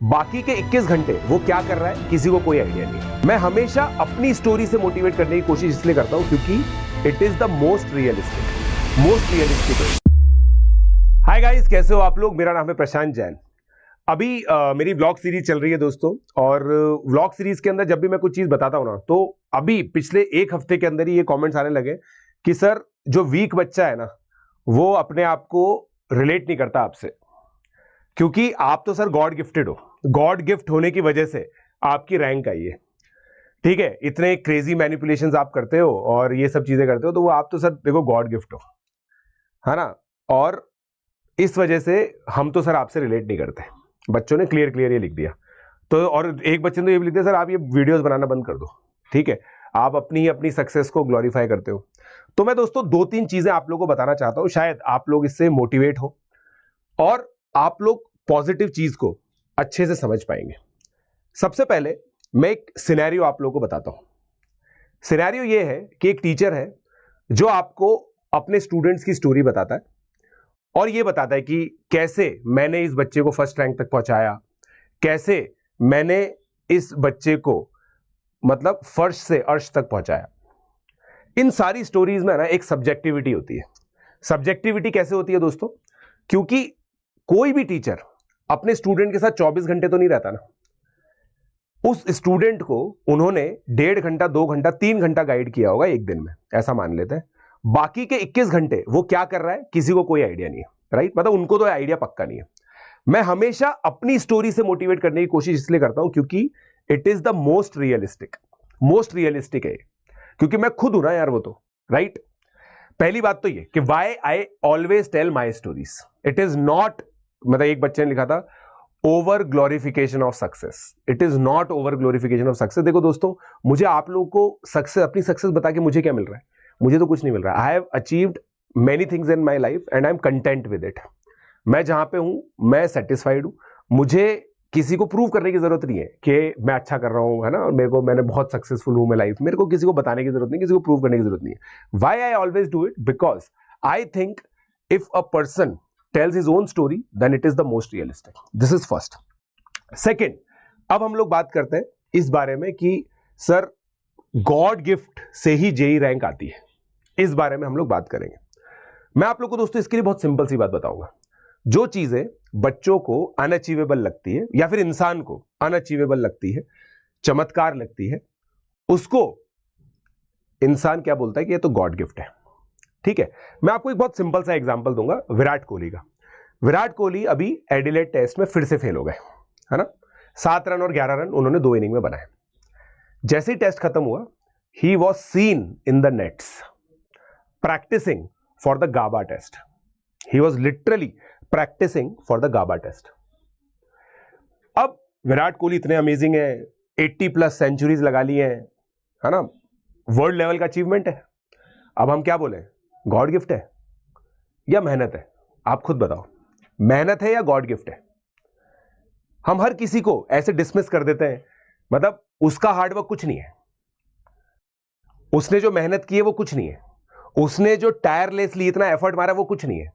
बाकी के 21 घंटे वो क्या कर रहा है किसी को कोई आइडिया नहीं है। मैं हमेशा अपनी स्टोरी से मोटिवेट करने की कोशिश इसलिए करता हूं क्योंकि it is the most realistic. Hi guys, कैसे हो आप लोग? मेरा नाम है प्रशांत जैन। अभी मेरी व्लॉग सीरीज चल रही है दोस्तों, और व्लॉग सीरीज के अंदर जब भी मैं कुछ चीज बताता हूं ना, तो अभी पिछले एक हफ्ते के अंदर ही ये कमेंट्स आने लगे कि सर जो वीक बच्चा है ना, वो अपने आप को रिलेट नहीं करता आपसे, क्योंकि आप तो सर गॉड गिफ्टेड हो। गॉड गिफ्ट होने की वजह से आपकी रैंक आई है, ठीक है। इतने क्रेजी मैनिपुलेशंस आप करते हो और ये सब चीजें करते हो, तो वो आप तो सर देखो गॉड गिफ्ट हो, है ना। और इस वजह से हम तो सर आपसे रिलेट नहीं करते। बच्चों ने क्लियर ये लिख दिया। तो और एक बच्चे ने तो ये भी लिख दिया, सर आप ये वीडियोस बनाना बंद कर दो, ठीक है। आप अपनी सक्सेस को ग्लोरीफाई करते हो। तो मैं दोस्तों 2-3 चीजें आप लोगों को बताना चाहता हूं, शायद आप लोग इससे मोटिवेट हो और आप लोग पॉजिटिव चीज को अच्छे से समझ पाएंगे। सबसे पहले मैं एक सिनेरियो आप लोगों को बताता हूं। सिनेरियो ये है कि एक टीचर है जो आपको अपने स्टूडेंट्स की स्टोरी बताता है और ये बताता है कि कैसे मैंने इस बच्चे को फर्स्ट रैंक तक पहुंचाया, कैसे मैंने इस बच्चे को मतलब फर्श से अर्श तक पहुंचाया। इन सारी स्टोरीज में ना एक सब्जेक्टिविटी होती है। सब्जेक्टिविटी कैसे होती है दोस्तों? क्योंकि कोई भी टीचर अपने स्टूडेंट के साथ 24 घंटे तो नहीं रहता ना। उस स्टूडेंट को उन्होंने 1.5 घंटा, 2 घंटा, 3 घंटा गाइड किया होगा एक दिन में, ऐसा मान लेते हैं। बाकी के 21 घंटे वो क्या कर रहा है किसी को कोई आइडिया नहीं है, राइट। मतलब उनको तो आइडिया पक्का नहीं है। मैं हमेशा अपनी स्टोरी से मोटिवेट करने की कोशिश इसलिए करता हूं क्योंकि it is the most realistic है, क्योंकि मैं खुद हूं ना यार वो तो, राइट। पहली बात तो ये कि why I always tell my stories. It is not, मतलब एक बच्चे ने लिखा था over glorification of success. It is not over glorification of success. देखो दोस्तों, मुझे आप लोगों को सक्सेस, अपनी सक्सेस बता के मुझे क्या मिल रहा है? मुझे तो कुछ नहीं मिल रहा है। I have achieved many things in my life and I am content with it. मैं जहां पे हूं मैं सेटिस्फाइड हूं। मुझे किसी को प्रूव करने की जरूरत नहीं है कि मैं अच्छा कर रहा हूं, है ना, और मैंने बहुत सक्सेसफुल हूं मैं लाइफ में। मेरे को किसी को बताने की जरूरत नहीं, किसी को प्रूव करने की जरूरत नहीं है। Why I always do it? Because I think if a person tells his own story then it is the most realistic. This is first. Second, अब हम लोग बात करते हैं इस बारे में कि सर गॉड गिफ्ट से ही जेई रैंक आती है। इस बारे में हम लोग बात करेंगे। मैं आप लोग को दोस्तों इसके लिए बहुत सिंपल सी बात बताऊंगा। जो चीजें बच्चों को अनअचीवेबल लगती है या फिर इंसान को अनअचीवेबल लगती है, चमत्कार लगती है, उसको इंसान क्या बोलता है कि ये तो गॉड गिफ्ट है, ठीक है। मैं आपको एक बहुत सिंपल सा एग्जांपल दूंगा विराट कोहली का। विराट कोहली अभी एडिलेड टेस्ट में फिर से फेल हो गए, है ना। 7 रन और 11 रन उन्होंने 2 इनिंग में बनाए। जैसे ही टेस्ट खत्म हुआ, he was seen in the nets practising for the Gabba test. He was literally practising for the Gabba test. अब विराट कोहली इतने अमेजिंग है, 80+ सेंचुरीज लगा ली है ना, वर्ल्ड लेवल का अचीवमेंट है। अब हम क्या बोले, गॉड गिफ्ट है या मेहनत है? आप खुद बताओ, मेहनत है या गॉड गिफ्ट है? हम हर किसी को ऐसे डिसमिस कर देते हैं, मतलब उसका हार्डवर्क कुछ नहीं है, उसने जो मेहनत की है वो कुछ नहीं है, उसने जो टायरलेसली इतना एफर्ट मारा वो कुछ नहीं है।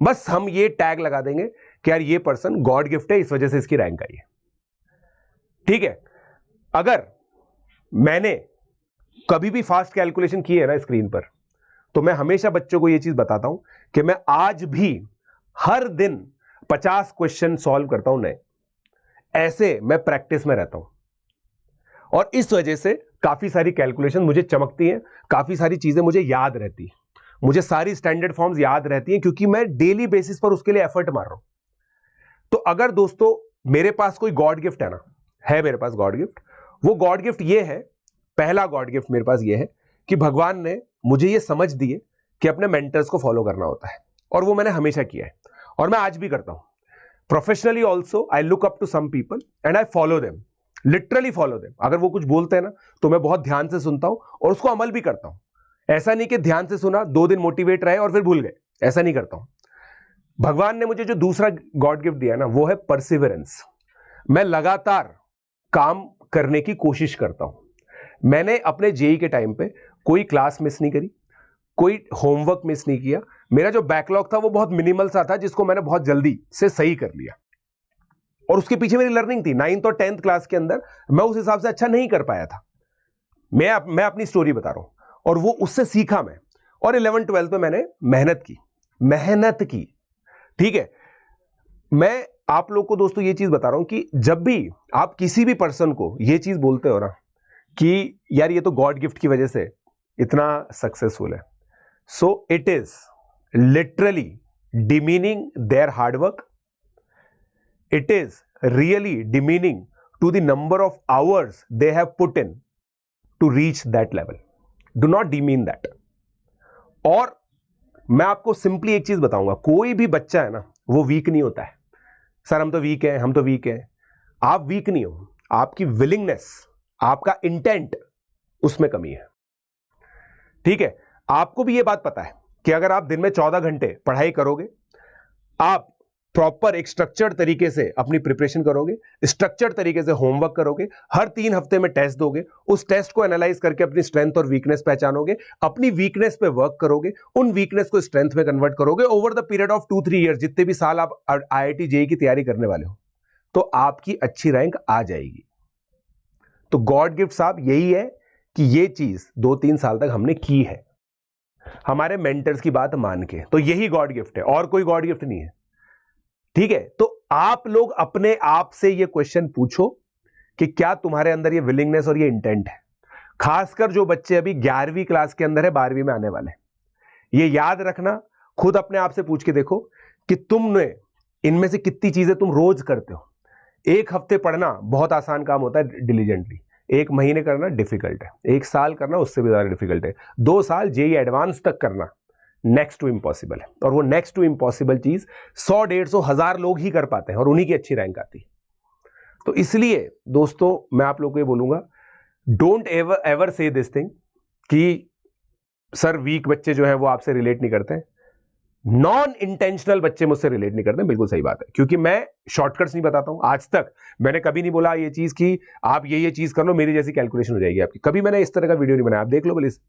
बस हम ये टैग लगा देंगे कि यार ये पर्सन गॉड गिफ्ट है, इस वजह से इसकी रैंक आई है, ठीक है। अगर मैंने कभी भी फास्ट कैलकुलेशन की है ना स्क्रीन पर, तो मैं हमेशा बच्चों को यह चीज बताता हूं कि मैं आज भी हर दिन 50 क्वेश्चन सॉल्व करता हूं नए। ऐसे मैं प्रैक्टिस में रहता हूं और इस वजह से काफी सारी कैलकुलेशन मुझे चमकती हैं, काफी सारी चीजें मुझे याद रहती हैं, मुझे सारी स्टैंडर्ड फॉर्म्स याद रहती हैं, क्योंकि मैं डेली बेसिस पर उसके लिए एफर्ट मार रहा हूं। तो अगर दोस्तों मेरे पास कोई गॉड गिफ्ट है ना, है मेरे पास गॉड गिफ्ट, वो गॉड गिफ्ट ये है, पहला गॉड गिफ्ट मेरे पास ये है कि भगवान ने मुझे ये समझ दी है कि अपने मेंटर्स को फॉलो करना होता है, और वो मैंने हमेशा किया है और मैं आज भी करता हूं। Professionally also I look up to some people and I follow them, literally follow them. अगर वो कुछ बोलते हैं ना, तो मैं बहुत ध्यान से सुनता हूं और उसको अमल भी करता हूं। ऐसा नहीं कि ध्यान से सुना, 2 दिन मोटिवेट रहे और फिर भूल गए, ऐसा नहीं करता हूं। भगवान ने मुझे जो दूसरा गॉड गिफ्ट दिया ना, वो है परसिवरेंस। मैं लगातार काम करने की कोशिश करता हूं। मैंने अपने जेई के टाइम पे कोई क्लास मिस नहीं करी, कोई होमवर्क मिस नहीं किया। मेरा जो बैकलॉग था वो बहुत मिनिमल सा था, जिसको मैंने बहुत जल्दी से सही कर लिया। और उसके पीछे मेरी लर्निंग थी 9th और 10th क्लास के अंदर। मैं उस हिसाब से अच्छा नहीं कर पाया था। मैं अपनी स्टोरी बता रहा हूं और वो उससे सीखा मैं। और 11th 12th में मैंने मेहनत की। ठीक है, मैं आप लोग को दोस्तों ये चीज बता रहा हूं कि जब भी आप किसी भी पर्सन को ये चीज बोलते हो ना कि यार ये तो गॉड गिफ्ट की वजह से इतना सक्सेसफुल है, so it is literally demeaning there hard work. It is really demeaning to the number of hours they have put in to reach that level. Do not demean that. और मैं आपको simply एक चीज बताऊंगा, कोई भी बच्चा है ना वो वीक नहीं होता है। सर हम तो वीक हैं, हम तो वीक हैं। आप वीक नहीं हो, आपकी विलिंगनेस, आपका इंटेंट, उसमें कमी है। ठीक है, आपको भी ये बात पता है कि अगर आप दिन में 14 घंटे पढ़ाई करोगे, आप प्रॉपर एक स्ट्रक्चर्ड तरीके से अपनी प्रिपरेशन करोगे, स्ट्रक्चर्ड तरीके से होमवर्क करोगे, हर 3 हफ्ते में टेस्ट दोगे, उस टेस्ट को एनालाइज करके अपनी स्ट्रेंथ और वीकनेस पहचानोगे, अपनी वीकनेस पे वर्क करोगे, उन वीकनेस को स्ट्रेंथ में कन्वर्ट करोगे over the period of 2-3 years, जितने भी साल आप IIT JEE की तैयारी करने वाले हो, तो आपकी अच्छी रैंक आ जाएगी। तो गॉड गिफ्ट साहब यही है कि ये चीज 2-3 साल तक हमने की है, हमारे मेंटर्स की बात मान के। तो यही गॉड गिफ्ट है, और कोई गॉड गिफ्ट नहीं है। ठीक है, तो आप लोग अपने आप से ये क्वेश्चन पूछो कि क्या तुम्हारे अंदर ये विलिंगनेस और ये इंटेंट है। खासकर जो बच्चे अभी 11वीं क्लास के अंदर है, 12वीं में आने वाले, ये याद रखना, खुद अपने आप से पूछ के देखो कि तुमने इनमें से कितनी चीजें तुम रोज करते हो। 1 हफ्ते पढ़ना बहुत आसान काम होता है डिलीजेंटली, 1 महीने करना डिफिकल्ट है, 1 साल करना उससे भी ज्यादा डिफिकल्ट है, 2 साल JEE एडवांस तक करना नेक्स्ट टू इम्पॉसिबल है। और वो नेक्स्ट टू इम्पॉसिबल चीज 100, 150, 1000 लोग ही कर पाते हैं और उन्हीं की अच्छी रैंक आती है। तो इसलिए दोस्तों मैं आप लोगों को ये बोलूंगा, डोंट एवर से दिस थिंग कि सर वीक बच्चे जो है वो आपसे रिलेट नहीं करते हैं, नॉन इंटेंशनल बच्चे मुझसे रिलेट नहीं करते। बिल्कुल सही बात है, क्योंकि मैं शॉर्टकट्स नहीं बताता हूं। आज तक मैंने कभी नहीं बोला ये चीज कि आप ये चीज कर लो, मेरी जैसी कैलकुलेशन हो जाएगी आपकी। कभी मैंने इस तरह का वीडियो नहीं बनाया, आप देख लो प्लीज।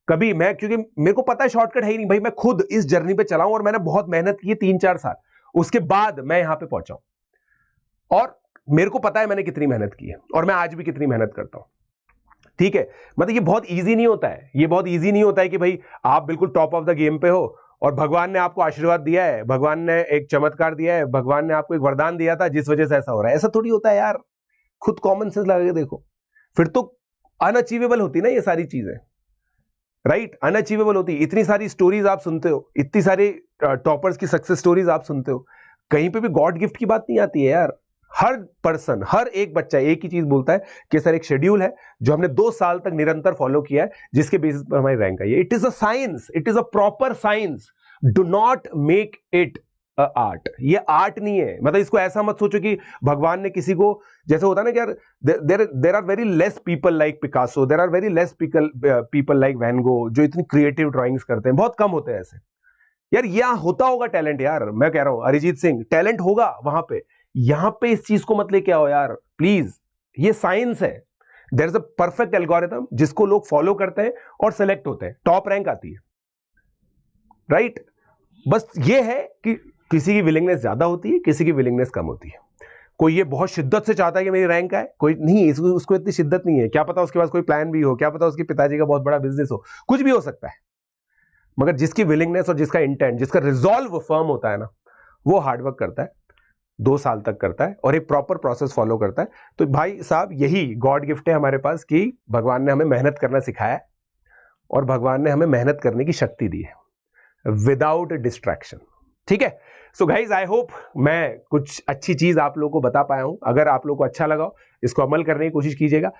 कभी मैं, क्योंकि मेरे को पता है शॉर्टकट है ही नहीं भाई। मैं खुद इस जर्नी पे चला हूं और मैंने बहुत मेहनत की 3-4 साल, उसके बाद मैं यहां पे पहुंचा हूं। और मेरे को पता है मैंने कितनी मेहनत की है और मैं आज भी कितनी मेहनत करता हूं। ठीक है, मतलब ये बहुत इजी नहीं होता है, ये बहुत इजी नहीं होता है कि भाई आप बिल्कुल टॉप ऑफ द गेम पे हो और भगवान ने आपको आशीर्वाद दिया है, भगवान ने एक चमत्कार दिया है, भगवान ने आपको एक वरदान दिया था जिस वजह से ऐसा हो रहा है। ऐसा थोड़ी होता है यार, खुद कॉमन सेंस लगा के देखो, फिर तो अनअचीवेबल होती ना ये सारी चीजें, राइट? अनअचीवेबल होती। इतनी सारी स्टोरीज आप सुनते हो, इतनी सारी टॉपर्स की सक्सेस स्टोरीज आप सुनते हो, कहीं पे भी गॉड गिफ्ट की बात नहीं आती है यार। हर पर्सन, हर एक बच्चा एक ही चीज बोलता है कि सर एक शेड्यूल है जो हमने 2 साल तक निरंतर फॉलो किया है, जिसके बेसिस पर हमारी रैंक आई है। It is a science, it is a proper science. Do not make it art. ये आर्ट नहीं है, मतलब इसको ऐसा मत सोचो कि भगवान ने किसी को, जैसे होता है ना कि यार there are very less people like Picasso, there are very less people like Van Gogh जो इतनी क्रिएटिव ड्राइंग्स करते हैं, बहुत कम होते हैं ऐसे। यार यहां होता होगा टैलेंट, यार मैं कह रहा हूं अरिजीत सिंह टैलेंट होगा वहां पे, यहां पे इस चीज को मत लेके आओ यार प्लीज। ये साइंस है, there is a perfect algorithm जिसको लोग फॉलो करते हैं और सेलेक्ट होते हैं, टॉप रैंक आती है, राइट? बस ये है कि किसी की विलिंगनेस ज्यादा होती है, किसी की विलिंगनेस कम होती है। कोई ये बहुत शिद्दत से चाहता है कि मेरी रैंक आए, कोई नहीं, उसको इतनी शिद्दत नहीं है। क्या पता उसके पास कोई प्लान भी हो, क्या पता उसके पिताजी का बहुत बड़ा बिजनेस हो, कुछ भी हो सकता है। मगर जिसकी विलिंगनेस और जिसका इंटेंट, जिसका रिजॉल्व फर्म होता है ना, वो हार्डवर्क करता है, 2 साल तक करता है और एक प्रॉपर प्रोसेस फॉलो करता है। तो भाई साहब यही गॉड गिफ्ट है हमारे पास कि भगवान ने हमें मेहनत करना सिखाया है और भगवान ने हमें मेहनत करने की शक्ति दी है विदाउट डिस्ट्रैक्शन। ठीक है, सो गाइज आई होप मैं कुछ अच्छी चीज आप लोगों को बता पाया हूं। अगर आप लोगों को अच्छा लगा, इसको अमल करने की कोशिश कीजिएगा।